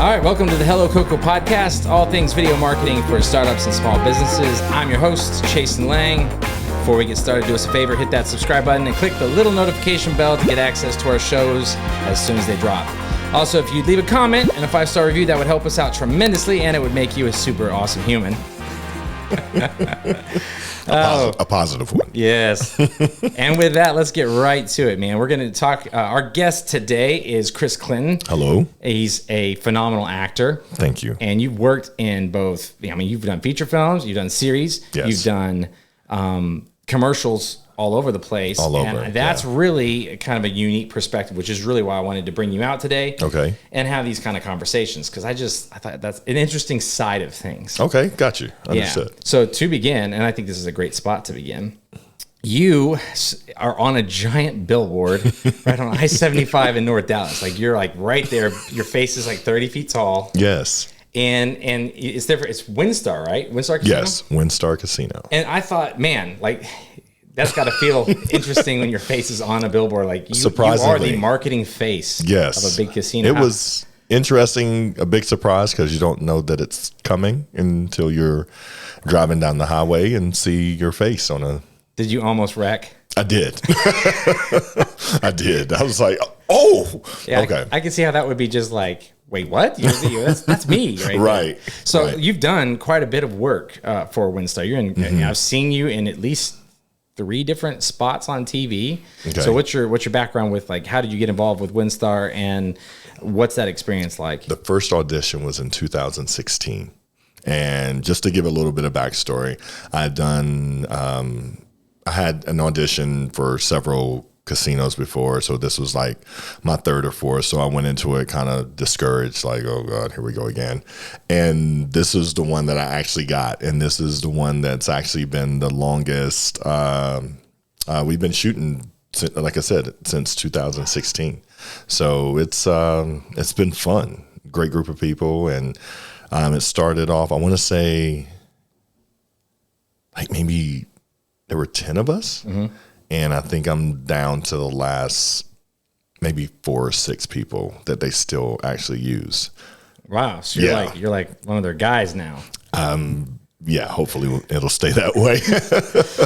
All right, welcome to the Hello Coco Podcast, all things video marketing for startups and small businesses. I'm your host, Chasen Lang. Before we get started, do us a favor, hit that subscribe button and click the little notification bell to get access to our shows as soon as they drop. Also, if you'd leave a comment and a 5-star review, that would help us out tremendously, and it would make you a super awesome human. A positive one. Yes. And with that, let's get right to it, man. We're going to talk. Our guest today is KRIS Clinton. Hello. He's a phenomenal actor. Thank you. And you've worked in both. I mean, you've done feature films, you've done series, Yes. you've done commercials all over the place. All over. And that's really kind of a unique perspective, which is really why I wanted to bring you out today. Okay. And have these kind of conversations, because I thought that's an interesting side of things. Okay. Got you. Understood. Yeah. So to begin, and I think this is a great spot to begin, you are on a giant billboard right on I-75 in North Dallas. Like you're like right there. Your face is like 30 feet tall. Yes. And it's different. It's WinStar, right? WinStar Casino? Yes. WinStar Casino. And I thought, man, like that's got to feel interesting when your face is on a billboard. Like you are the marketing face of a big casino. It was interesting, a big surprise, because you don't know that it's coming until you're driving down the highway and see your face on a... Did you almost wreck? I did. I did. I was like, oh, yeah, okay. I can see how that would be just like, wait, what? That's me, right? Right. There. So right. You've done quite a bit of work for WinStar. You're in. I've seen you in at least 3 different spots on TV. Okay. So what's your background with, like, how did you get involved with WinStar, and what's that experience like? The first audition was in 2016, and just to give a little bit of backstory, I had an audition for several casinos before, so this was like my 3rd or 4th. So I went into it kind of discouraged, like, oh God, here we go again. And this is the one that I actually got, and this is the one that's actually been the longest. We've been shooting, like I said, since 2016. So it's been fun. Great group of people, and it started off, I want to say, like maybe there were 10 of us. Mm-hmm. And I think I'm down to the last maybe 4 or 6 people that they still actually use. Wow. So you're like one of their guys now. Yeah, hopefully it'll stay that way.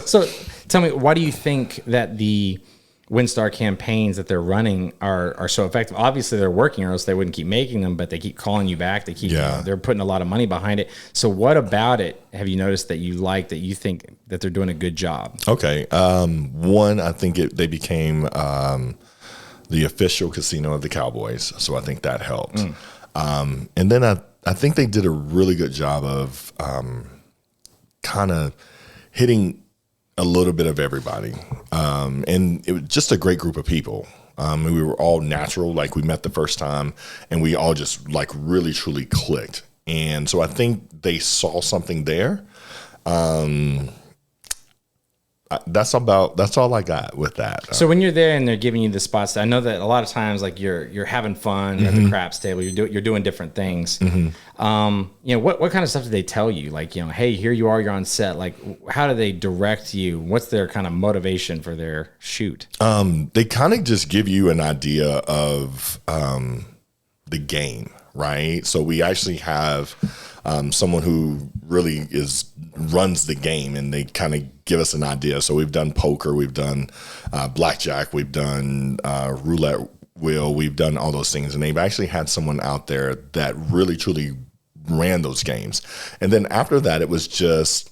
So tell me, why do you think that the WinStar campaigns that they're running are so effective? Obviously they're working, or else they wouldn't keep making them, but they keep calling you back. They keep, they're putting a lot of money behind it. So what about it have you noticed that you like, that you think that they're doing a good job? Okay. One, I think they became the official casino of the Cowboys. So I think that helped. And then I think they did a really good job of kind of hitting a little bit of everybody. And it was just a great group of people. We were all natural, like we met the first time, and we all just like really truly clicked. And so I think they saw something there. That's all I got with that. So when you're there and they're giving you the spots, I know that a lot of times, like you're having fun at the craps table, you're doing different things. What kind of stuff do they tell you? Like, hey, here you are, you're on set. Like, how do they direct you? What's their kind of motivation for their shoot? They kind of just give you an idea of the game, right? So we actually have someone who really runs the game, and they kind of give us an idea. So we've done poker, we've done blackjack, we've done roulette wheel, we've done all those things. And they've actually had someone out there that really truly ran those games. And then after that, it was just,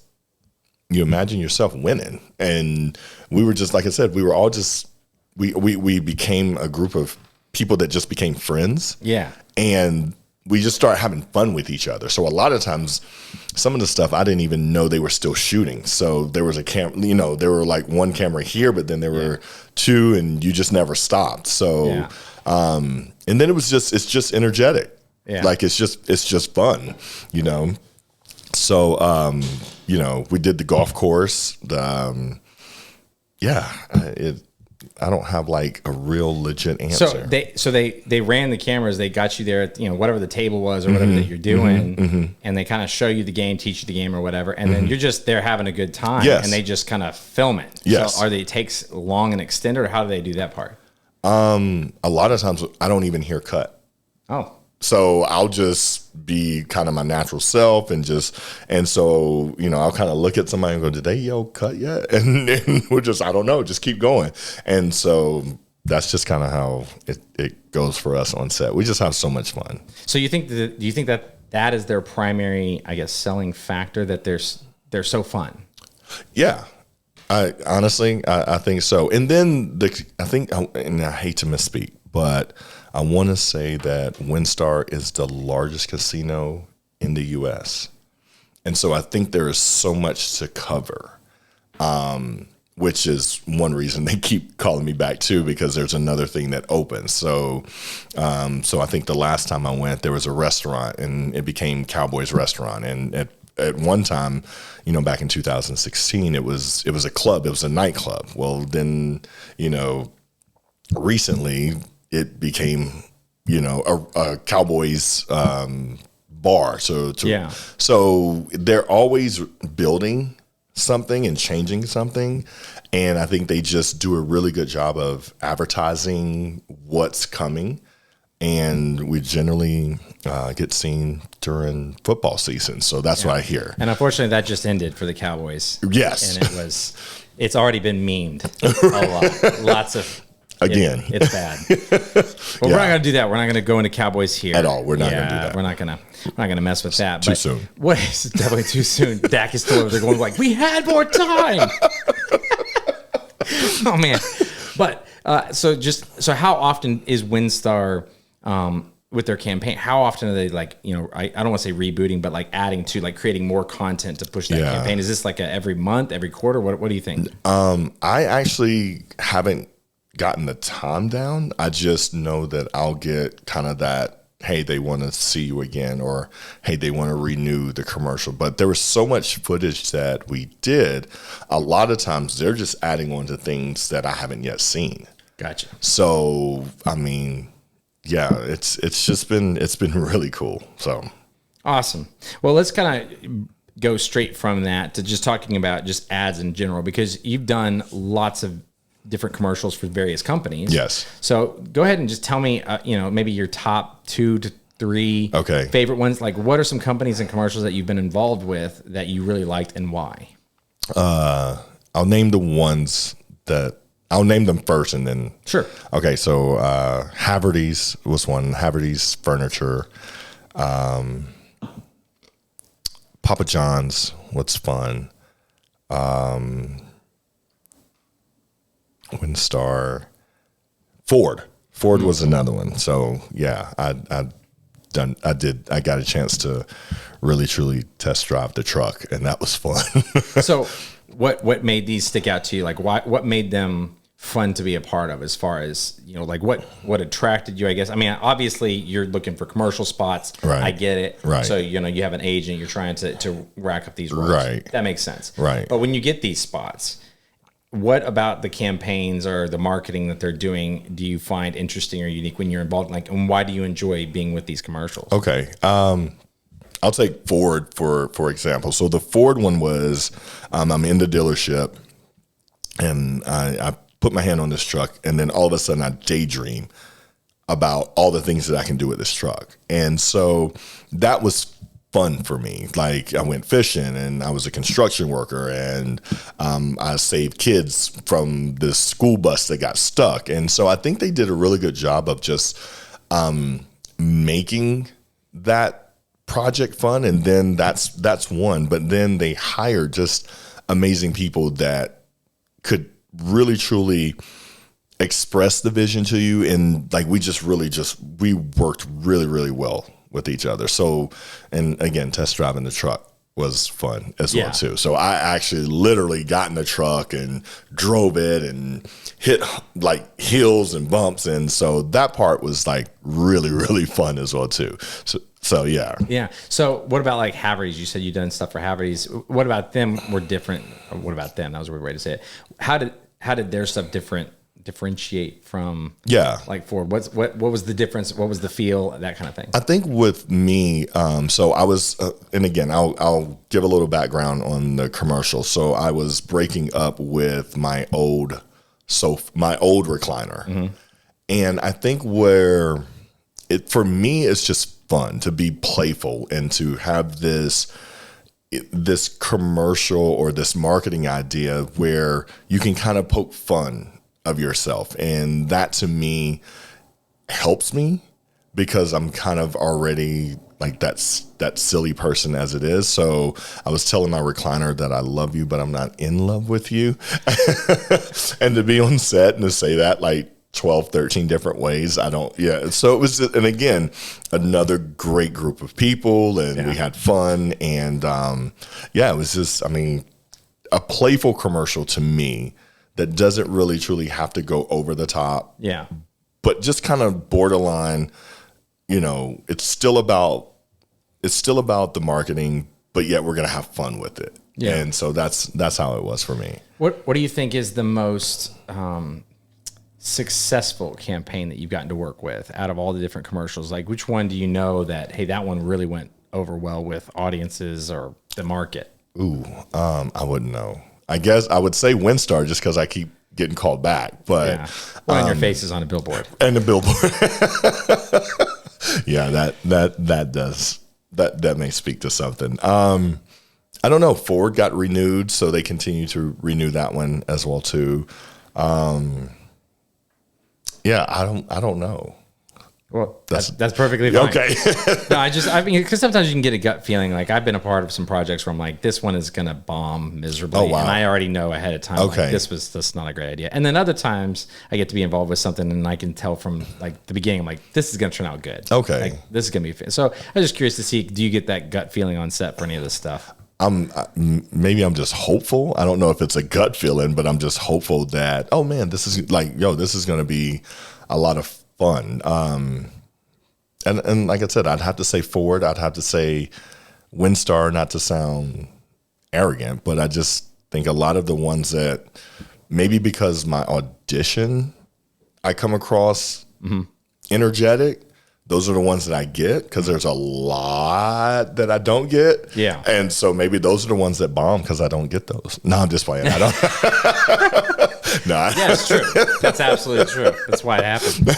you imagine yourself winning. And we were just, like I said, we were all just, we became a group of people that just became friends. Yeah. And we just started having fun with each other. So a lot of times, some of the stuff I didn't even know they were still shooting. So there was a there were like 1 camera here, but then there were 2, and you just never stopped. So, and then it's just energetic. Yeah. Like it's just fun, So, we did the golf course. I don't have like a real legit answer. So they ran the cameras. They got you there at whatever the table was or whatever that you're doing, and they kind of show you the game, teach you the game or whatever, and then you're just there having a good time, and they just kind of film it. Yes. So takes long and extended, or how do they do that part? A lot of times I don't even hear cut. Oh. So I'll just be kind of my natural self and so, I'll kind of look at somebody and go, did they yell cut yet? And then we'll just, I don't know, just keep going. And so that's just kind of how it goes for us on set. We just have so much fun. So do you think that is their primary, I guess, selling factor, that they're so fun? Yeah. I honestly think so. And then and I hate to misspeak, but I want to say that WinStar is the largest casino in the U.S. And so I think there is so much to cover, which is one reason they keep calling me back too, because there's another thing that opens. So I think the last time I went, there was a restaurant and it became Cowboys Restaurant. And at one time, back in 2016, it was a club. It was a nightclub. Well, then, recently it became, a Cowboys bar. So they're always building something and changing something. And I think they just do a really good job of advertising what's coming. And we generally get seen during football season. So that's what I hear. And unfortunately, that just ended for the Cowboys. Yes. And it's already been memed a lot. Lots of, again, it's bad. Well, we're not going to do that. We're not going to go into Cowboys here. At all. We're not going to do that. We're not going to mess with that. Too soon. What is definitely too soon. Dak is still over there going like, we had more time. Oh, man. But so how often is WinStar with their campaign? How often are they like, I don't want to say rebooting, but like adding to, like creating more content to push that campaign? Is this like every month, every quarter? What do you think? I actually haven't gotten the time down. I just know that I'll get kind of that, hey, they want to see you again, or hey, they want to renew the commercial. But there was so much footage that we did. A lot of times they're just adding on to things that I haven't yet seen. Gotcha. So, I mean, yeah, it's been really cool. So awesome. Well, let's kind of go straight from that to just talking about just ads in general, because you've done lots of different commercials for various companies. Yes. So go ahead and just tell me, maybe your top 2 to 3 favorite ones. Like, what are some companies and commercials that you've been involved with that you really liked, and why? I'll name the ones that I'll name them first, and then sure. Okay, so Haverty's was one. Haverty's Furniture, Papa John's. What's fun? WinStar, Ford was another one. So yeah, I got a chance to really truly test drive the truck, and that was fun. So what made these stick out to you? Like, what made them fun to be a part of, as far as, like what attracted you, I guess? I mean, obviously you're looking for commercial spots. Right. I get it. Right. So, you have an agent, you're trying to rack up these roles. Right. That makes sense. Right. But when you get these spots, what about the campaigns or the marketing that they're doing do you find interesting or unique when you're involved? Like, and why do you enjoy being with these commercials? Okay. I'll take Ford for example. So the Ford one was, I'm in the dealership and I put my hand on this truck, and then all of a sudden I daydream about all the things that I can do with this truck. And so that was fun for me. Like, I went fishing and I was a construction worker, and I saved kids from this school bus that got stuck. And so I think they did a really good job of just making that project fun. And then that's one. But then they hired just amazing people that could really truly express the vision to you. And like, we worked really, really well with each other. So, and again, test driving the truck was fun as well too. So I actually literally got in the truck and drove it and hit like hills and bumps. And so that part was like really, really fun as well too. So yeah. Yeah. So what about like Haverty's? You said you've done stuff for Haverty's. What about them were different? Or what about them? That was a weird way to say it. How did their stuff differentiate from like Ford? What was the difference? What was the feel? That kind of thing. I think with me, so I was, and again, I'll give a little background on the commercial. So I was breaking up with my old recliner, and I think where for me, it's just fun to be playful and to have this commercial or this marketing idea where you can kind of poke fun of yourself. And that to me helps me because I'm kind of already like that silly person as it is. So I was telling my recliner that I love you, but I'm not in love with you. And to be on set and to say that like 12, 13 different ways. So it was, and again, another great group of people, and we had fun. And it was just, a playful commercial to me that doesn't really truly have to go over the top. Yeah. But just kind of borderline, it's still about the marketing, but yet we're going to have fun with it. Yeah. And so that's how it was for me. What do you think is the most successful campaign that you've gotten to work with out of all the different commercials? Like, which one do you know that, hey, that one really went over well with audiences or the market? Ooh, I wouldn't know. I guess I would say WinStar just because I keep getting called back. But and your face is on a billboard. And the billboard. Yeah, that may speak to something. I don't know. Ford got renewed, so they continue to renew that one as well too. Yeah, I don't know. Well, that's perfectly fine. Okay. No, because sometimes you can get a gut feeling. Like, I've been a part of some projects where I'm like, this one is going to bomb miserably. Oh, wow. And I already know ahead of time, okay, like, this was just not a great idea. And then other times I get to be involved with something and I can tell from like the beginning, I'm like, this is going to turn out good. Okay. Like, this is going to be fun. So I was just curious to see, do you get that gut feeling on set for any of this stuff? Maybe I'm just hopeful. I don't know if it's a gut feeling, but I'm just hopeful that, oh man, this is like, this is going to be a lot of fun. And like I said, I'd have to say Ford. I'd have to say WinStar, not to sound arrogant, but I just think a lot of the ones that maybe because my audition, I come across energetic. Those are the ones that I get because there's a lot that I don't get. Yeah. And so maybe those are the ones that bomb because I don't get those. No, I'm just playing. I don't. No. Yeah, it's true. That's absolutely true. That's why it happened.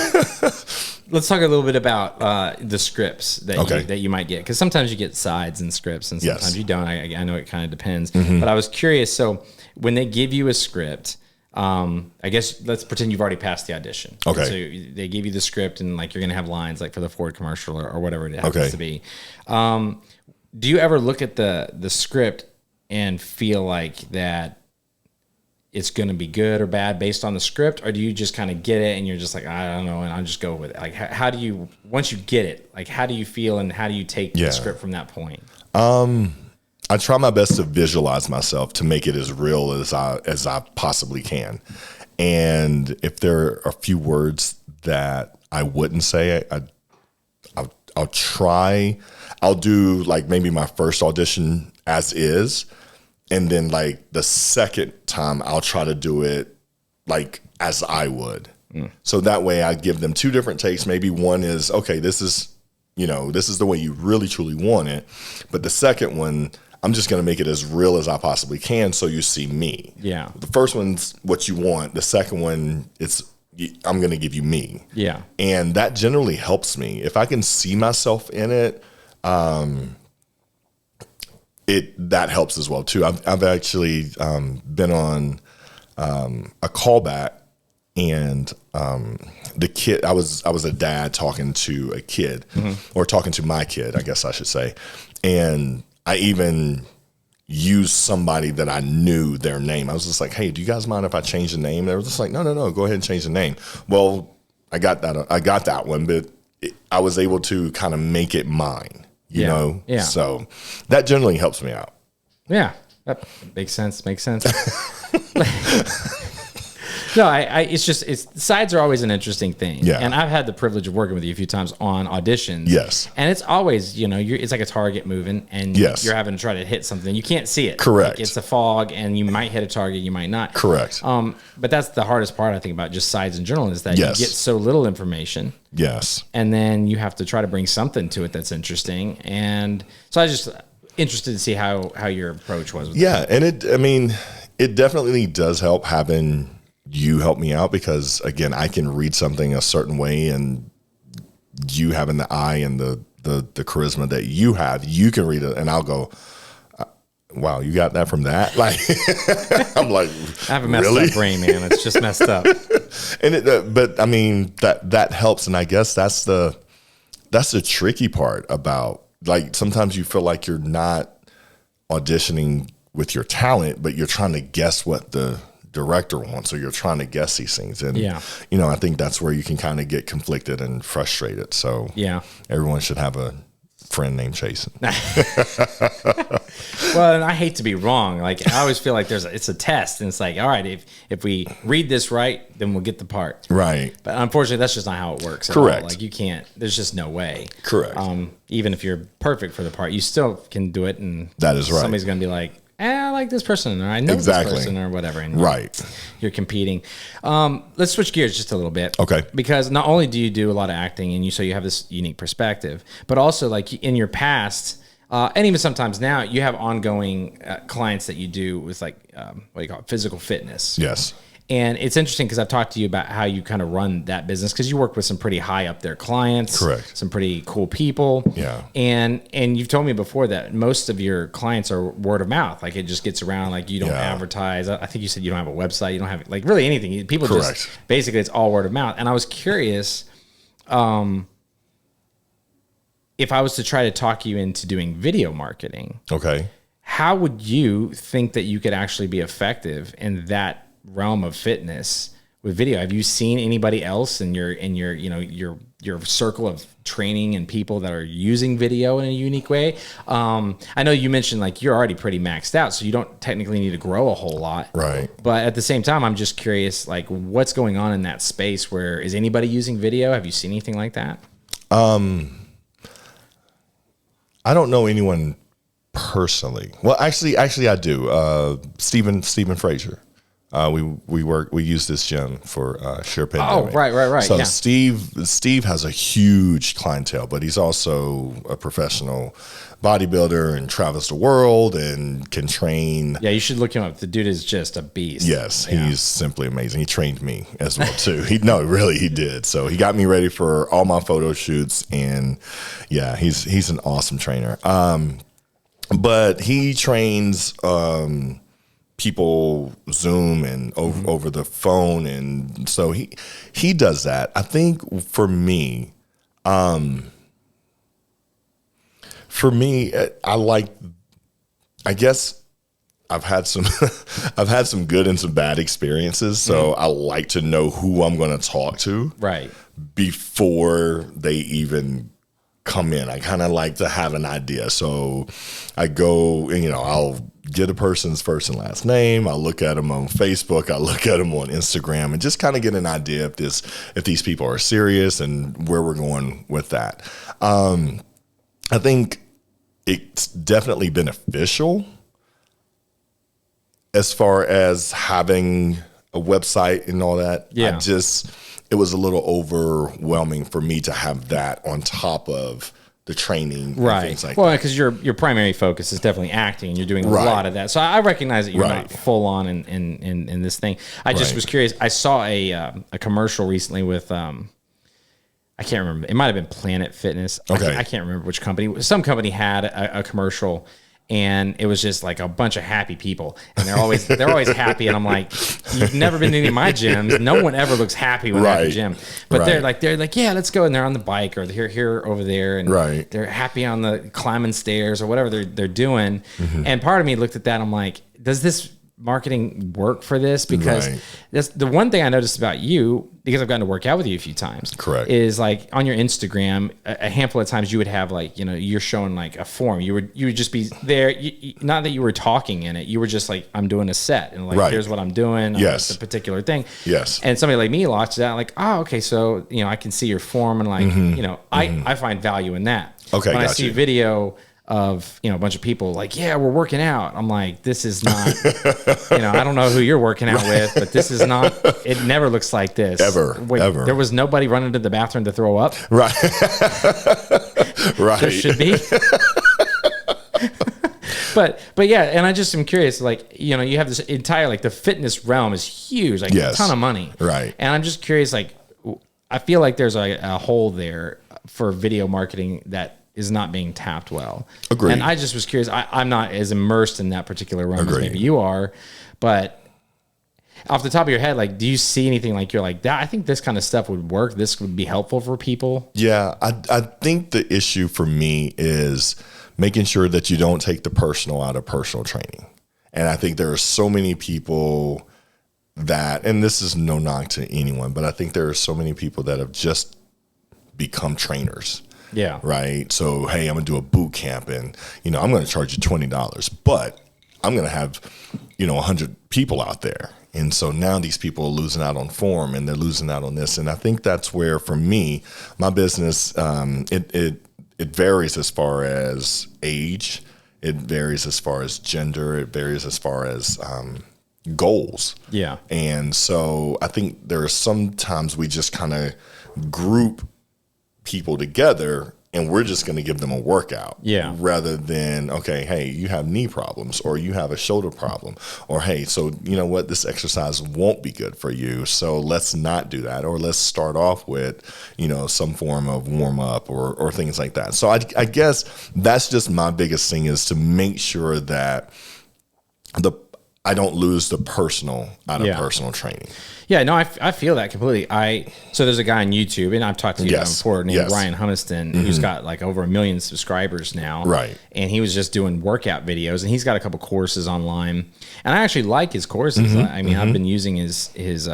Let's talk a little bit about the scripts that you might get, because sometimes you get sides and scripts and sometimes you don't. I know it kind of depends. But I was curious. So when they give you a script, I guess let's pretend you've already passed the audition. Okay. So they give you the script and like you're going to have lines like for the Ford commercial or whatever it happens to be. Do you ever look at the script and feel like that it's going to be good or bad based on the script, or do you just kind of get it and you're just like, I don't know, and I'll just go with it? Like, how do you, once you get it, like, how do you feel and how do you take the script from that point? I try my best to visualize myself to make it as real as I possibly can. And if there are a few words that I wouldn't say, I'll try. I'll do like maybe my first audition as is. And then like the second time I'll try to do it like as I would. So that way I give them two different takes. Maybe one is, okay, this is the way you really truly want it. But the second one, I'm just going to make it as real as I possibly can so you see me. Yeah. The first one's what you want. The second one, I'm going to give you me. Yeah. And that generally helps me. If I can see myself in it, that helps as well too. I've actually been on a callback, and the kid, I was a dad talking to a kid, or talking to my kid, I guess I should say, and I even used somebody that I knew their name. I was just like, hey, do you guys mind if I change the name? They were just like, no, go ahead and change the name. Well, I got that one, but I was able to kind of make it mine. You know? Yeah. So that generally helps me out. Yeah. That makes sense. No, sides are always an interesting thing. Yeah. And I've had the privilege of working with you a few times on auditions. Yes. And it's always, it's like a target moving and you're having to try to hit something. You can't see it. Correct. Like it's a fog and you might hit a target, you might not. Correct. But that's the hardest part, I think, about just sides in general, is that you get so little information. Yes. And then you have to try to bring something to it that's interesting. And so I was just interested to see how your approach was with that. And it definitely does help having you help me out, because again, I can read something a certain way and you having the eye and the charisma that you have, you can read it, and I'll go, wow, you got that from that? Like, I'm like, I have a messed up brain, man. It's just messed up. And but I mean, that helps, and I guess that's the tricky part about, like, sometimes you feel like you're not auditioning with your talent, but you're trying to guess what the director wants, or you're trying to guess these things. And, you know, I think that's where you can kind of get conflicted and frustrated. So everyone should have a friend named Jason. Well, and I hate to be wrong. Like, I always feel like it's a test, and it's like, all right, if we read this right, then we'll get the part. Right. But unfortunately, that's just not how it works. Correct. Like, you can't. There's just no way. Correct. Even if you're perfect for the part, you still can do it, and that is right. Somebody's going to be like, I like this person, or I know this person, or whatever. And you're competing. Let's switch gears just a little bit. Okay. Because not only do you do a lot of acting, and so you have this unique perspective, but also, like, in your past, and even sometimes now, you have ongoing clients that you do with, like, what do you call it, physical fitness. Yes. And it's interesting because I've talked to you about how you kind of run that business, because you work with some pretty high up there clients. Correct. Some pretty cool people. Yeah. And you've told me before that most of your clients are word of mouth. Like, it just gets around. Like, you don't advertise. I think you said you don't have a website. You don't have, like, really anything. People just, basically, it's all word of mouth. And I was curious, if I was to try to talk you into doing video marketing. Okay. How would you think that you could actually be effective in that realm of fitness with video? Have you seen anybody else in your you know your circle of training and people that are using video in a unique way? I know you mentioned, like, you're already pretty maxed out, so you don't technically need to grow a whole lot. Right. But at the same time, I'm just curious, like, what's going on in that space? Where is anybody using video? Have you seen anything like that? I don't know anyone personally. Well, actually I do. Stephen Frazier. We use this gym for Sheer Pandemic. Oh, right. So yeah. Steve has a huge clientele, but he's also a professional bodybuilder and travels the world and can train. Yeah, you should look him up. The dude is just a beast. Yes, he's simply amazing. He trained me as well too. He did. So he got me ready for all my photo shoots, and yeah, he's an awesome trainer. But he trains people Zoom and over the phone, and so he does that. I think for me, I guess I've had some good and some bad experiences, so I like to know who I'm going to talk to before they even come in. I kind of like to have an idea. So I go, and, I'll get a person's first and last name. I'll look at them on Facebook. I'll look at them on Instagram, and just kind of get an idea if these people are serious and where we're going with that. I think it's definitely beneficial as far as having a website and all that. Yeah. It was a little overwhelming for me to have that on top of the training. Right. And things like well, that. because your primary focus is definitely acting, and you're doing a lot of that. So I recognize that you're not full on in this thing. I just was curious. I saw a commercial recently with, I can't remember. It might have been Planet Fitness. Okay. I can't remember which company. Some company had a commercial, and it was just like a bunch of happy people, and they're always happy. And I'm like, you've never been to any of my gyms. No one ever looks happy when they're at the gym. But they're like, yeah, let's go. And they're on the bike, or they're here over there, and they're happy on the climbing stairs or whatever they're doing. Mm-hmm. And part of me looked at that. I'm like, does this marketing work for this? Because that's the one thing I noticed about you, because I've gotten to work out with you a few times. Correct. Is like on your Instagram, a handful of times you would have like, you're showing like a form. You would just be there. Not that you were talking in it. You were just like, I'm doing a set, and like, here's what I'm doing. Yes. Like, the particular thing. Yes. And somebody like me watches that, like, oh, okay. So, I can see your form, and like, I find value in that. Okay. When I see video of a bunch of people like, yeah, we're working out, I'm like, this is not I don't know who you're working out with, but this is not, it never looks like this ever. There was nobody running to the bathroom to throw up, right? There should be. But yeah, and I just am curious, like, you have this entire, like, the fitness realm is huge, like a ton of money, right? And I'm just curious, like, I feel like there's a hole there for video marketing that is not being tapped well. Agreed. And I just was curious. I'm not as immersed in that particular realm as Agreed. maybe you are, but off the top of your head, like, do you see anything like you're like that? I think this kind of stuff would work. This would be helpful for people. Yeah, I think the issue for me is making sure that you don't take the personal out of personal training. And I think there are so many people that, and this is no knock to anyone, but I think there are so many people that have just become trainers. Yeah. Right. So, hey, I'm going to do a boot camp and, I'm going to charge you $20, but I'm going to have, 100 people out there. And so now these people are losing out on form and they're losing out on this. And I think that's where, for me, my business, it varies as far as age. It varies as far as gender. It varies as far as goals. Yeah. And so I think there are sometimes we just kind of group people together and we're just going to give them a workout. Yeah. Rather than, okay, hey, you have knee problems or you have a shoulder problem or, hey, so you know what, this exercise won't be good for you. So let's not do that. Or let's start off with, some form of warm up or things like that. So I guess that's just my biggest thing, is to make sure that I don't lose the personal out of personal training. Yeah, no, I feel that completely. So there's a guy on YouTube, and I've talked to you about him before, named Ryan Hunniston, who's got like over 1 million subscribers now. Right. And he was just doing workout videos, and he's got a couple courses online. And I actually like his courses. I mean, I've been using his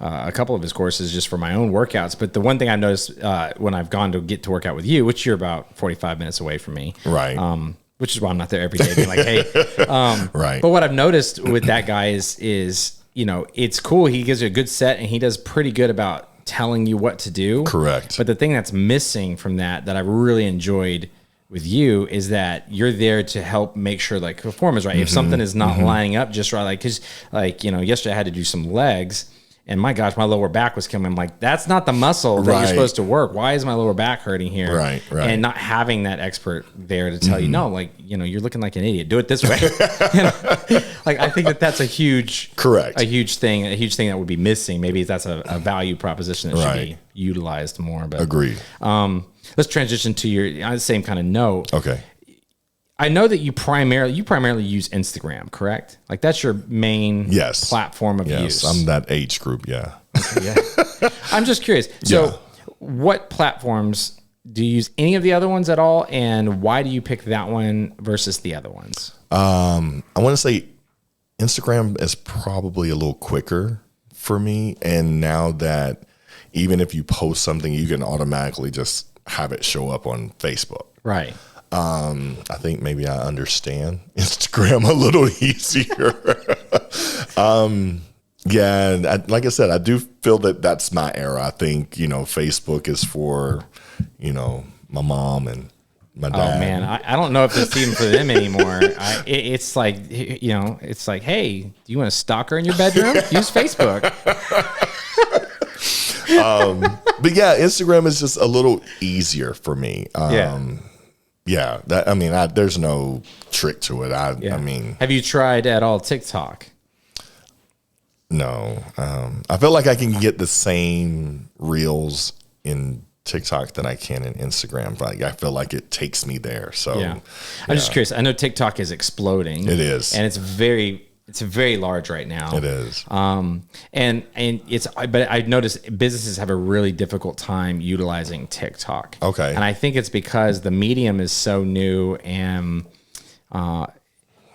a couple of his courses just for my own workouts. But the one thing I noticed when I've gone to get to work out with you, which you're about 45 minutes away from me. Right. Which is why I'm not there every day being like, hey. Right. But what I've noticed with that guy is it's cool. He gives you a good set and he does pretty good about telling you what to do. Correct. But the thing that's missing from that I really enjoyed with you is that you're there to help make sure like the form is right. If something is not lining up just right, because yesterday I had to do some legs. And my gosh, my lower back was coming. I'm like, that's not the muscle that you're supposed to work. Why is my lower back hurting here? Right. And not having that expert there to tell you, no, you're looking like an idiot. Do it this way. I think that's a huge, a huge thing that would be missing. Maybe that's a value proposition that should be utilized more. But agreed. Let's transition to your same kind of note. Okay. I know that you primarily use Instagram, correct? Like that's your main platform of use. I'm that age group. Yeah. Yeah. I'm just curious. So what platforms do you use? Any of the other ones at all? And why do you pick that one versus the other ones? I want to say Instagram is probably a little quicker for me. And now that even if you post something, you can automatically just have it show up on Facebook. Right. I think maybe I understand Instagram a little easier. Like I said, I do feel that that's my era. I think, Facebook is for, my mom and my dad. Oh man, I don't know if it's even for them anymore. It's like, it's like, hey, do you want a stalker in your bedroom? Use Facebook. But yeah, Instagram is just a little easier for me. Yeah, there's no trick to it. I mean, have you tried at all TikTok? No. I feel like I can get the same reels in TikTok that I can in Instagram. Like I feel like it takes me there. So I'm just curious. I know TikTok is exploding. It is, and it's very large right now. It is. But I've noticed businesses have a really difficult time utilizing TikTok. Okay. And I think it's because the medium is so new and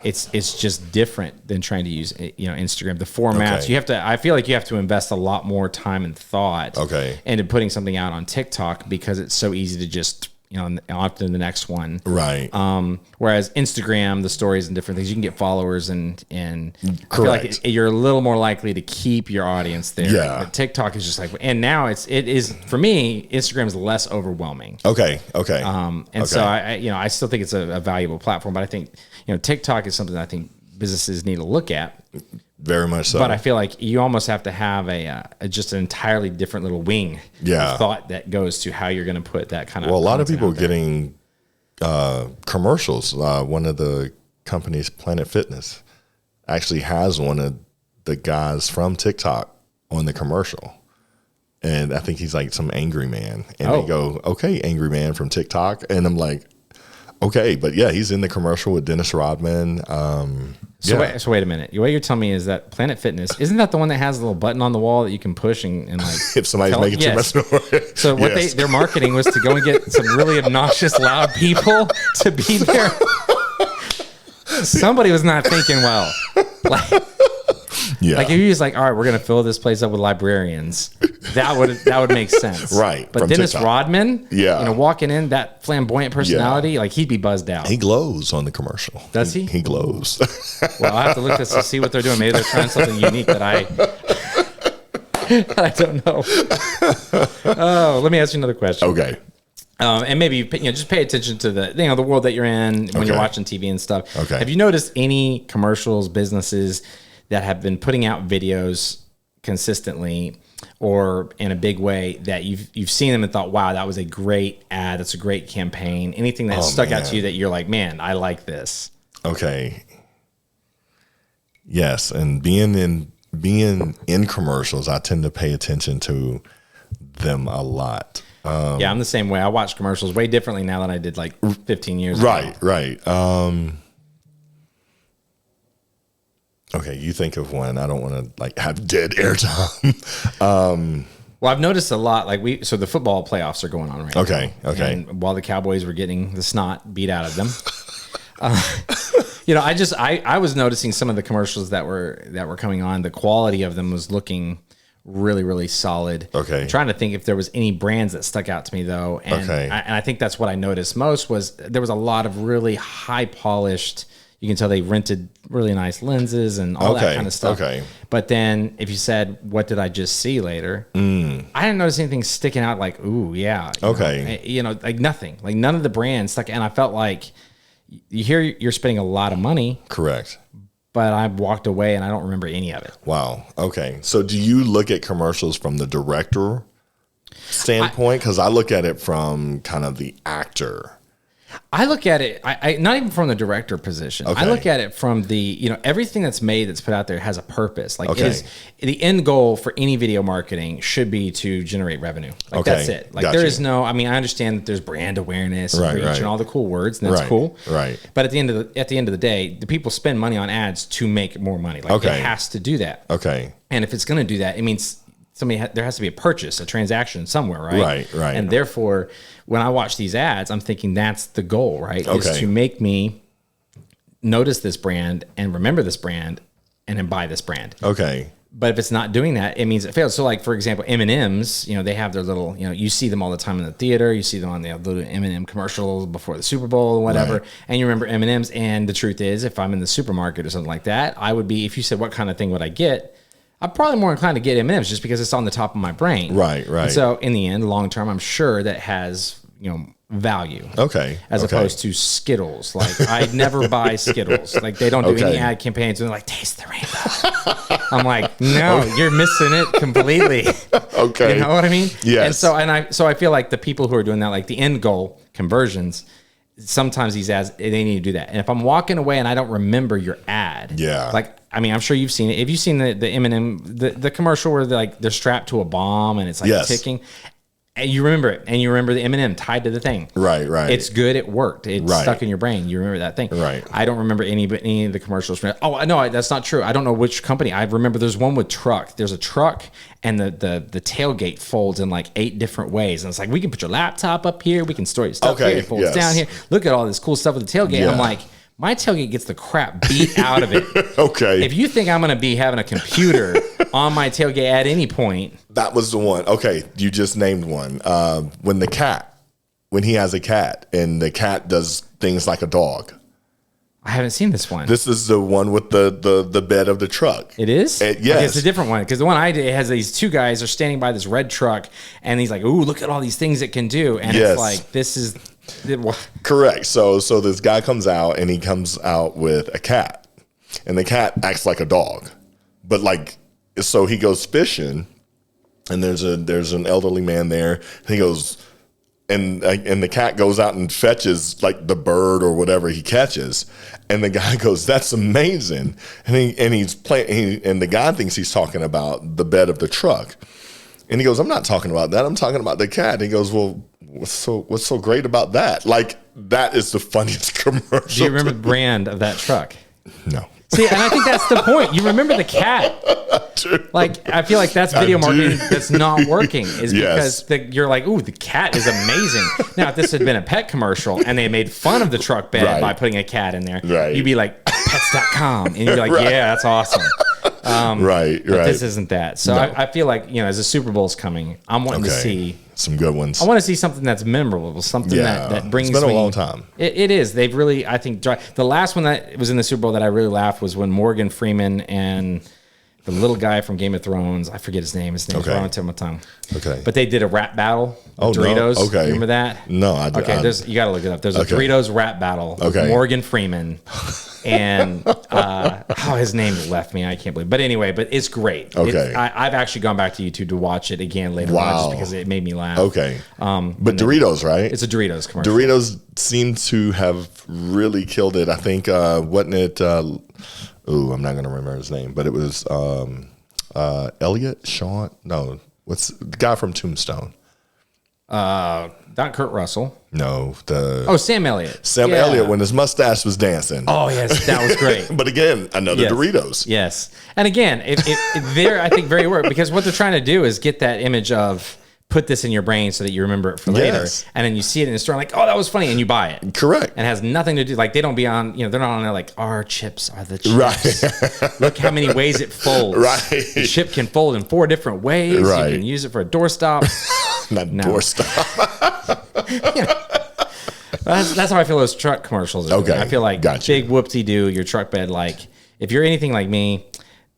it's just different than trying to use Instagram. The formats I feel like you have to invest a lot more time and thought into putting something out on TikTok because it's so easy to just on to the next one. Right. Whereas Instagram, the stories and different things, you can get followers and I feel like you're a little more likely to keep your audience there. Yeah. But TikTok is just like, and now it is for me, Instagram is less overwhelming. Okay. So I still think it's a valuable platform, but I think, TikTok is something that I think businesses need to look at. Very much so. But I feel like you almost have to have just an entirely different little wing of thought that goes to how you're going to put that kind of. Well, a lot of people are getting commercials. One of the companies, Planet Fitness, actually has one of the guys from TikTok on the commercial. and I think he's like some angry man. And they go, okay, angry man from TikTok. And I'm like, okay, but yeah, he's in the commercial with Dennis Rodman. So wait a minute. What you're telling me is that Planet Fitness, isn't that the one that has a little button on the wall that you can push and like if somebody's making too much noise? So what their marketing was to go and get some really obnoxious, loud people to be there. Somebody was not thinking well. Like if you was like, all right, we're gonna fill this place up with librarians, that would make sense, right? But Dennis TikTok. Rodman, walking in, that flamboyant personality, like he'd be buzzed out. He glows on the commercial. Does he? He glows. Well, I have to look to see what they're doing. Maybe they're trying something unique that I don't know. Oh, let me ask you another question. Okay. And maybe just pay attention to the world that you're in when you're watching TV and stuff. Okay. Have you noticed any commercials, businesses that have been putting out videos consistently or in a big way that you've seen them and thought, wow, that was a great ad, that's a great campaign? Anything that stuck out to you that you're like, man, I like this? Okay. Yes, and being in commercials, I tend to pay attention to them a lot. Yeah, I'm the same way. I watch commercials way differently now than I did like 15 years ago. Right. Okay, you think of one. I don't want to like have dead airtime. Well, I've noticed a lot. So the football playoffs are going on right now. Okay. And while the Cowboys were getting the snot beat out of them, I was noticing some of the commercials that were coming on. The quality of them was looking really, really solid. Okay. I'm trying to think if there was any brands that stuck out to me though. And I think that's what I noticed most was there was a lot of really high polished, you can tell they rented really nice lenses and all that kind of stuff. Okay. But then if you said, what did I just see later? I didn't notice anything sticking out like, ooh, yeah. Like nothing, like none of the brands stuck. And I felt like you're spending a lot of money. Correct. But I walked away and I don't remember any of it. Wow. Okay. So do you look at commercials from the director standpoint? Because I look at it from kind of the actor. I look at it, I not even from the director position. Okay. I look at it from the, everything that's made, that's put out there has a purpose. Like the end goal for any video marketing should be to generate revenue. Like that's it. Like there is no, I understand that there's brand awareness and reach and all the cool words, and that's cool. Right. But at the end of the day, the people spend money on ads to make more money. Like it has to do that. Okay. And if it's going to do that, it means there has to be a purchase, a transaction somewhere, right? Right. And therefore, when I watch these ads, I'm thinking that's the goal, right? Okay. Is to make me notice this brand and remember this brand and then buy this brand. Okay. But if it's not doing that, it means it fails. So like, for example, M&M's, they have their little, you see them all the time in the theater. You see them on the little M&M commercials before the Super Bowl or whatever. Right. And you remember M&M's. And the truth is, if I'm in the supermarket or something like that, I would be, if you said, what kind of thing would I get? I'm probably more inclined to get M&M's just because it's on the top of my brain. Right. And so in the end, long term, I'm sure that has, value. Okay. As opposed to Skittles. Like I'd never buy Skittles. Like they don't do any ad campaigns. And they're like, taste the rainbow. I'm like, no, you're missing it completely. Okay. You know what I mean? Yes. And so I feel like the people who are doing that, like the end goal conversions, sometimes these ads, they need to do that. And if I'm walking away and I don't remember your ad, like, I'm sure you've seen it. If you've seen the M&M, the commercial where they're strapped to a bomb and it's like ticking, and you remember it, and you remember the M&M tied to the thing. Right. It's good. It worked. It's stuck in your brain. You remember that thing. Right. I don't remember any of the commercials. Oh, no, that's not true. I don't know which company. I remember there's one with truck. There's a truck, and the tailgate folds in like 8 different ways. And it's like, we can put your laptop up here. We can store your stuff here. It folds down here. Look at all this cool stuff with the tailgate. Yeah. I'm like, my tailgate gets the crap beat out of it. Okay. If you think I'm going to be having a computer on my tailgate at any point. That was the one. Okay. You just named one. When he has a cat and the cat does things like a dog. I haven't seen this one. This is the one with the bed of the truck. It is? Yes. Okay, it's a different one. Because the one I did has these 2 guys are standing by this red truck and he's like, ooh, look at all these things it can do. And it's like, this is... Correct. So this guy comes out and he comes out with a cat, and the cat acts like a dog, but so he goes fishing, and there's an elderly man there. And he goes, and the cat goes out and fetches like the bird or whatever he catches, and the guy goes, "That's amazing," and he's playing, and the guy thinks he's talking about the bed of the truck. And he goes, I'm not talking about that. I'm talking about the cat. And he goes, well, what's so great about that? Like, that is the funniest commercial. Do you remember the brand of that truck? No. See, and I think that's the point. You remember the cat. Like, I feel like that's video marketing that's not working, is because you're like, ooh, the cat is amazing. Now, if this had been a pet commercial and they made fun of the truck bed by putting a cat in there, you'd be like, pets.com. And you'd be like, yeah, that's awesome. But this isn't that. So I feel like, as the Super Bowl's coming, I'm wanting to see some good ones. I want to see something that's memorable, something that brings me. It's been a long time. It is. They've really, I think, the last one that was in the Super Bowl that I really laughed was when Morgan Freeman and the little guy from Game of Thrones, I forget his name. His name's right on the tip of my tongue. Okay. But they did a rap battle with Doritos. No. Okay. Remember that? No, I don't. Okay, you got to look it up. There's a Doritos rap battle with Morgan Freeman. And his name left me. I can't believe. But anyway, it's great. Okay. I've actually gone back to YouTube to watch it again later on just because it made me laugh. Okay. But Doritos, right? It's a Doritos commercial. Doritos seem to have really killed it. I think, wasn't it? I'm not going to remember his name, but it was Elliot, Sean. No, what's the guy from Tombstone? Not Kurt Russell. No, Sam Elliott. Sam Elliott, when his mustache was dancing. Oh yes, that was great. But again, another Doritos. Yes, and again, they're I think very work because what they're trying to do is get that image of put this in your brain so that you remember it for later, and then you see it in the store like, oh, that was funny, and you buy it. Correct. And it has nothing to do like they don't be on. They're not on there like our chips are the chips. Right. Look how many ways it folds. Right. The chip can fold in 4 different ways. Right. You can use it for a doorstop. Doorstop. That's how I feel those truck commercials are. Okay. I feel like big whoopsie-doo, your truck bed. Like, if you're anything like me,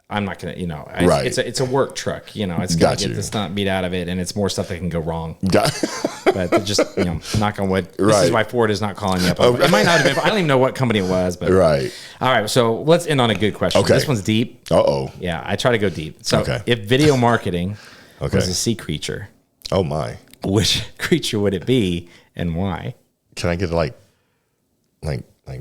I'm not going to, right. It's a work truck. It's got to get the stunt beat out of it, and it's more stuff that can go wrong. But just, knock on wood. This is why Ford is not calling me up. It might not have been. I don't even know what company it was. But right. All right, so let's end on a good question. Okay. This one's deep. Uh-oh. Yeah, I try to go deep. So if video marketing was a sea creature. Oh, my. Which creature would it be and why? Can I get like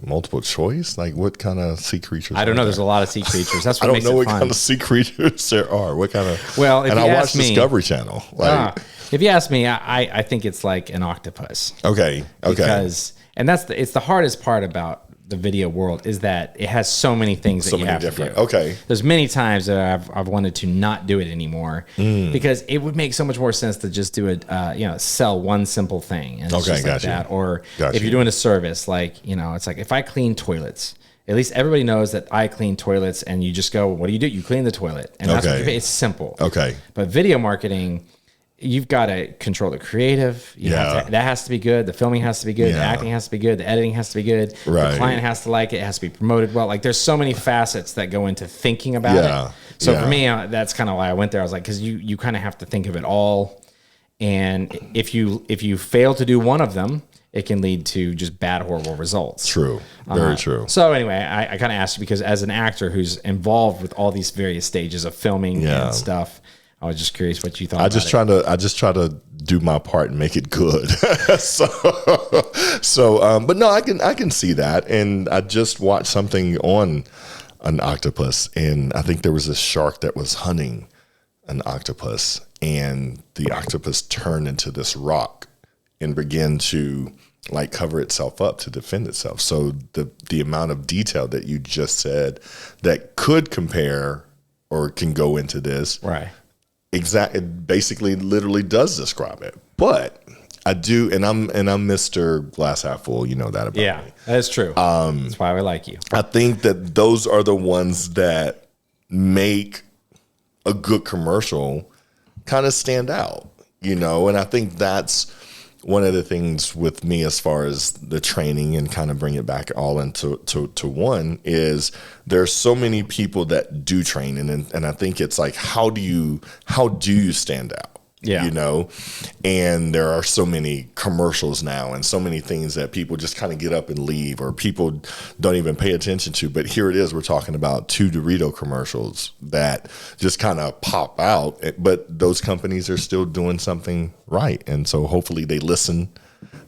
multiple choice? Like what kind of sea creatures? I don't know. There's a lot of sea creatures. That's what I makes it don't know what fun. kind of sea creatures there are. What kind of? Well, if and you I ask watch me, Discovery Channel. If you ask me, I think it's like an octopus. Okay. Because it's the hardest part about the video world is that it has so many things that you have to do. Okay. There's many times that I've wanted to not do it anymore because it would make so much more sense to just do it, sell one simple thing. And it's just like that. Or if you're doing a service, like, it's like if I clean toilets, at least everybody knows that I clean toilets and you just go, what do? You clean the toilet. And that's what it's simple. Okay. But video marketing, you've got to control the creative. That has to be good. The filming has to be good. The acting has to be good. The editing has to be good. Right. The client has to like it. It has to be promoted well. Like there's so many facets that go into thinking about it. So for me, that's kind of why I went there. I was like, because you kind of have to think of it all. And if you fail to do one of them, it can lead to just bad, horrible results. True. Very true. So anyway, I kind of asked you because as an actor who's involved with all these various stages of filming and stuff, I was just curious what you thought. I just try to do my part and make it good. But no, I can see that. And I just watched something on an octopus, and I think there was a shark that was hunting an octopus, and the octopus turned into this rock and began to like cover itself up to defend itself. So the amount of detail that you just said that could compare or can go into this, right? Exactly. It basically literally does describe it. But I do, and I'm Mr. Glass Half Full. You know that about me. Yeah, that's true. That's why I like you. I think that those are the ones that make a good commercial kind of stand out, and I think that's one of the things with me as far as the training and kind of bring it back all into to one is there's so many people that do train and I think it's like how do you stand out? And there are so many commercials now and so many things that people just kind of get up and leave or people don't even pay attention to. But here it is, we're talking about 2 Dorito commercials that just kind of pop out. But those companies are still doing something right. And so hopefully they listen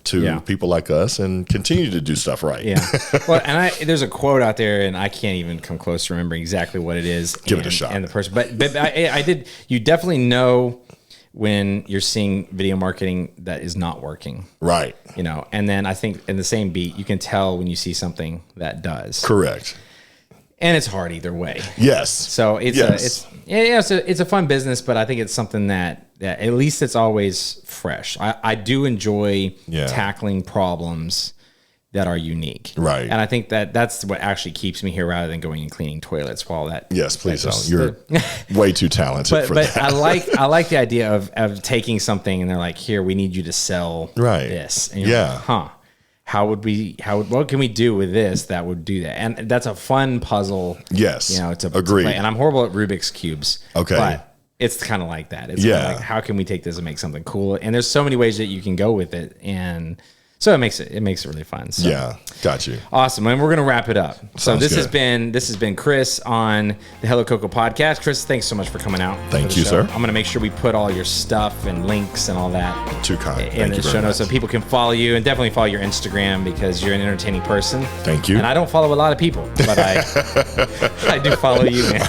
to people like us and continue to do stuff right. Yeah. Well, and there's a quote out there and I can't even come close to remembering exactly what it is. Give it a shot. And the person, but I did, you definitely know when you're seeing video marketing that is not working. Right. You know, and then I think in the same beat, you can tell when you see something that does. Correct. And it's hard either way. Yes. So it's a fun business, but I think it's something that at least it's always fresh. I do enjoy tackling problems that are unique. Right. And I think that's what actually keeps me here rather than going and cleaning toilets while that. Yes, please don't. You're way too talented for that. But I like the idea of taking something and they're like, here, we need you to sell this. And you're like, what can we do with this that would do that? And that's a fun puzzle. Yes. You know, to agree. play. And I'm horrible at Rubik's Cubes. Okay. But it's kind of like that. It's kind of like, how can we take this and make something cool? And there's so many ways that you can go with it. And so it makes it really fun. So. Yeah, got you. Awesome, and we're gonna wrap it up. So Sounds this good. has been Chris on the Hello Coco Podcast. Chris, thanks so much for coming out. Thank you, sir. I'm gonna make sure we put all your stuff and links and all that Too kind. in Thank the you show very notes much. so people can follow you, and definitely follow your Instagram because you're an entertaining person. Thank you. And I don't follow a lot of people, but I do follow you, man.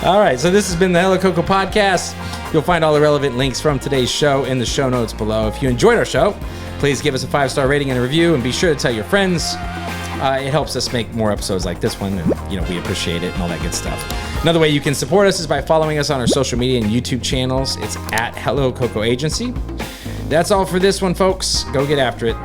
All right, so this has been the Hello Coco Podcast. You'll find all the relevant links from today's show in the show notes below. If you enjoyed our show, please give us a 5-star rating and a review, and be sure to tell your friends. It helps us make more episodes like this one, and we appreciate it and all that good stuff. Another way you can support us is by following us on our social media and YouTube channels. It's at Hello Coco Agency. That's all for this one, folks. Go get after it.